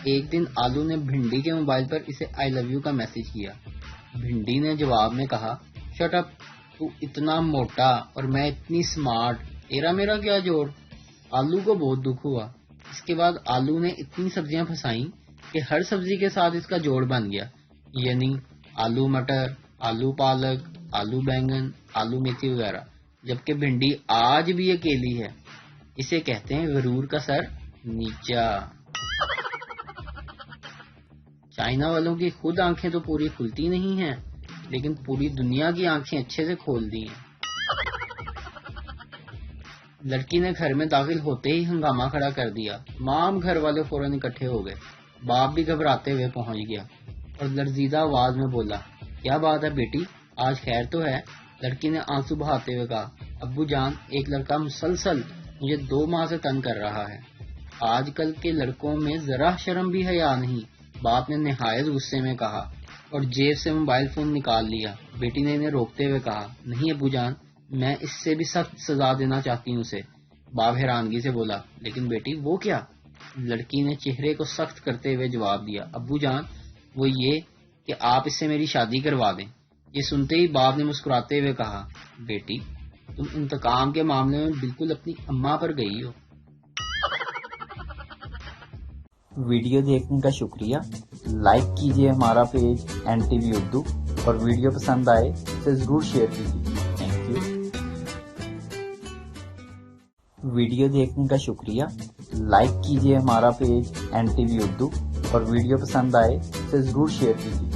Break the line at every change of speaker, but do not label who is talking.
ایک دن آلو نے بھنڈی کے موبائل پر اسے آئی لو یو کا میسج کیا۔ بھنڈی نے جواب میں کہا، شٹ اپ، تو اتنا موٹا اور میں اتنی سمارٹ، تیرا میرا کیا جوڑ؟ آلو کو بہت دکھ ہوا۔ اس کے بعد آلو نے اتنی سبزیاں پھنسائیں کہ ہر سبزی کے ساتھ اس کا جوڑ بن گیا، یعنی آلو مٹر، آلو پالک، آلو بینگن، آلو میتھی وغیرہ، جبکہ بھنڈی آج بھی اکیلی ہے۔ اسے کہتے ہیں غرور کا سر نیچا۔ چائنا والوں کی خود آنکھیں تو پوری کھلتی نہیں ہیں، لیکن پوری دنیا کی آنکھیں اچھے سے کھول دی ہیں۔ لڑکی نے گھر میں داخل ہوتے ہی ہنگامہ کھڑا کر دیا۔ تمام گھر والے فوراً اکٹھے ہو گئے۔ باپ بھی گھبراتے ہوئے پہنچ گیا اور لرزیدہ آواز میں بولا، کیا بات ہے بیٹی، آج خیر تو ہے؟ لڑکی نے آنسو بہاتے ہوئے کہا، ابو جان، ایک لڑکا مسلسل مجھے 2 ماہ سے تنگ کر رہا ہے۔ آج کل کے لڑکوں میں ذرا شرم بھی حیا نہیں، باپ نے نہایت غصے میں کہا اور جیب سے موبائل فون نکال لیا۔ بیٹی نے انہیں روکتے ہوئے کہا، نہیں ابو جان، میں اس سے بھی سخت سزا دینا چاہتی ہوں اسے۔ باپ حیرانگی سے بولا، لیکن بیٹی وہ کیا؟ لڑکی نے چہرے کو سخت کرتے ہوئے جواب دیا، ابو جان، وہ یہ کہ آپ اس سے میری شادی کروا دیں۔ یہ سنتے ہی باپ نے مسکراتے ہوئے کہا، بیٹی تم انتقام کے معاملے میں بالکل اپنی اماں پر گئی ہو۔
ویڈیو دیکھنے کا شکریہ۔ لائک کیجیے ہمارا پیج NTV اردو، اور ویڈیو پسند آئے تو ضرور شیئر کیجیے۔ Thank you. ویڈیو دیکھنے کا شکریہ۔ لائک کیجیے ہمارا پیج NTV اردو، اور ویڈیو پسند آئے تو ضرور شیئر کیجیے۔